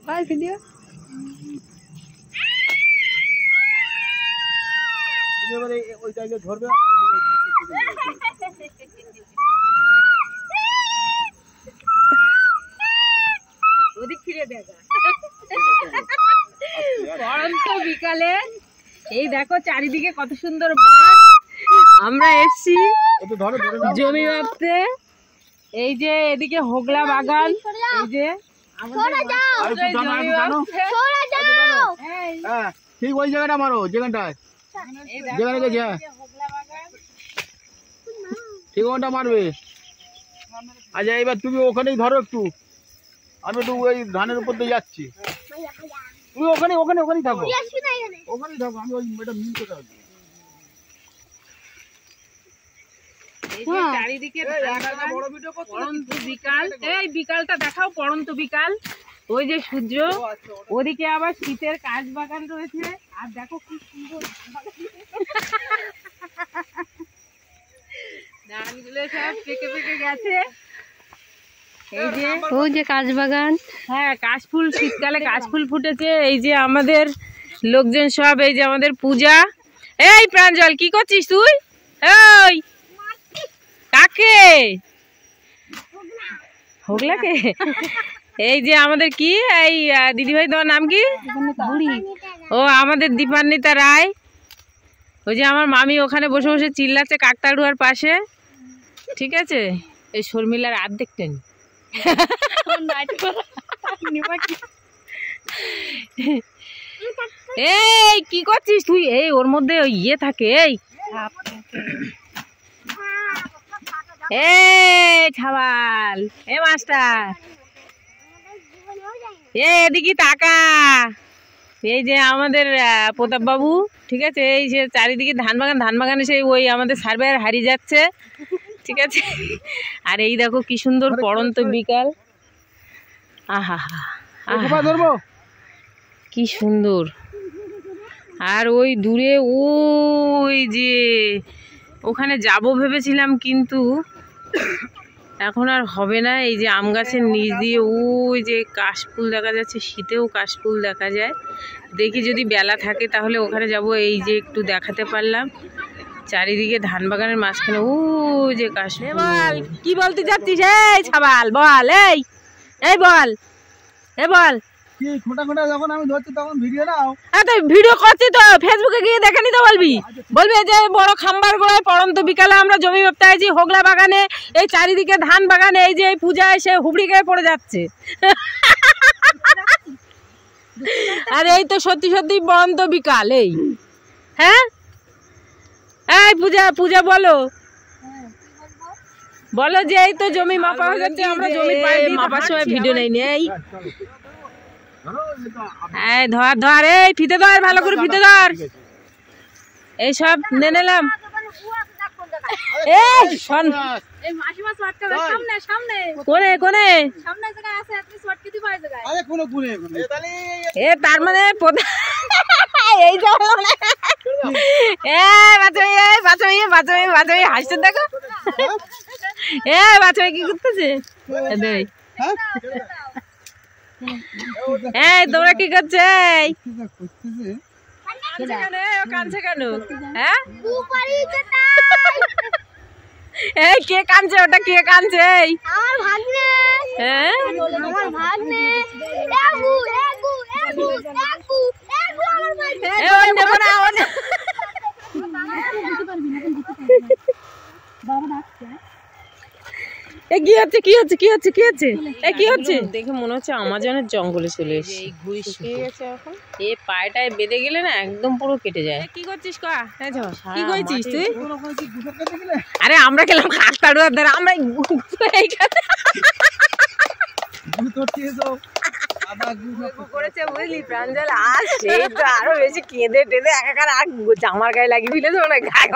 কর ভিডিও। এবারে ওই জায়গায় ধরবে ওদিক ফিরে দেখা। পড়ন্ত বিকালে এই দেখো চারিদিকে কত সুন্দর মাঠ। আমরা এসছি জমি ভাবতে। এই যে এদিকে হোগলা বাগান, এই যে ঠিক ওই জায়গাটা মারো যেখানটায় যেখানে গেছে ঠিক ওখানটা মারবে। আচ্ছা এবার তুমি ওখানেই ধরো একটু, আমি একটু ওই ধানের উপর দিয়ে যাচ্ছি, তুমি ওখানে ওখানে ওখানেই থাকো, ওখানেই থাকো, আমি ওই এটা মিল করে আসবো। চারিদিকে পড়ন্ত বিকাল, এই বিকালটা দেখাও, পড়ন্ত বিকাল। ওই যে সূর্য, ওদিকে আবার শীতের কাশ বাগান রয়েছে। আর দেখো কি সুন্দর ধানগুলো সব পেকে পেকে গেছে। এই যে ওই যে কাশবাগান, হ্যাঁ কাশফুল, শীতকালে কাশফুল ফুটেছে। এই যে আমাদের লোকজন সব, এই যে আমাদের পূজা। এই প্রাঞ্জল কি করছিস তুই? এই কাকে? হোগলাকে? এই যে আমাদের কি এই দিদিভাই, তোমার নাম কি? ও আমাদের দীপান্বিতা রায়। ওই যে আমার মামি ওখানে বসে বসে চিল্লাচ্ছে কাকতাড়ুয়ার পাশে, ঠিক আছে? এই শর্মিলার অর্ধেকটা নি। এই কি করছিস তুই? এই ওর মধ্যে ওই ইয়ে থাকে, এই এই ছাবাল, এ মাস্টার, এদিকে তাকা। এই যে আমাদের প্রতাপ বাবু, ঠিক আছে? এই যে চারিদিকে ধান বাগান, ধান বাগানে সেই ওই আমাদের সার্ভেয়ার হারিয়ে যাচ্ছে, ঠিক আছে? আর এই দেখো কি সুন্দর পড়ন্ত বিকাল, আহা কি সুন্দর। আর ওই দূরে ওই যে ওখানে যাব ভেবেছিলাম, কিন্তু এখন আর হবে না। এই যে আম গাছের নিচ দিয়ে ওই যে কাশফুল দেখা যাচ্ছে, শীতেও কাশফুল দেখা যায়। দেখি যদি বেলা থাকে তাহলে ওখানে যাব। এই যে একটু দেখাতে পারলাম চারিদিকে ধান বাগানের মাঝখানে ওই যে কাশফুল। বল কি বলতে যাচ্ছিস? এই ছাবাল বল, এই বল, বল। যখন আমি ধরছি তখন ভিডিও নাও। ভিডিও করছি তো, ফেসবুকে গিয়ে দেখে নিতে বলবি। বলবি যে বড় খাম্বার গোড়ায় পড়ন্ত বিকালে আমরা জমি ভাবতে আছি হোগলা বাগানে, এই চারিদিকে ধান বাগানে, এই যে এই পূজায় সে হুবড়ি গায়ে পড়ে যাচ্ছে। আর এই তো সত্যি সত্যি পড়ন্ত বিকাল। এই হ্যাঁ, এই পূজা, পূজা বলো, বলো যে এই তো জমি মাপা হয়ে যাচ্ছে, আমরা জমি পাই মাপার সময় ভিডিও নেই। এই এই ধর ধর, এই ফিতে ধর, ভালো করে ফিতে ধর। এই সব নে নিলাম। এই শোন, কোনে কোনে এ তার মানে এই বাচ্চা হাসতে দেখো। এ বাচ্চা কি করতেছে? এই তোমরা কি করছে? কাঁদছে কেন? হ্যাঁ এই কে কাঁদছে? ওটা কে কাঁদছে? হ্যাঁ কি হচ্ছে, কি হচ্ছে, কি হচ্ছে, কি হচ্ছে, কি হচ্ছে? দেখে মনে হচ্ছে আমাজনের জঙ্গলে চলে এসেছে। এই পায়টায় বেঁধে গেলে না একদম পুরো কেটে যায়। কি করছিস? কি করছিস তুই? আরে আমরা গেলাম কাকতাড়ুয়ার ধারে, আমরা করেছে বুঝলি প্রাঞ্জল। আর সেই তো আরো বেশি কেঁদে টেঁদে একাকার, আর জামার গায়ে লাগিয়ে ফেলেছে, গায়ে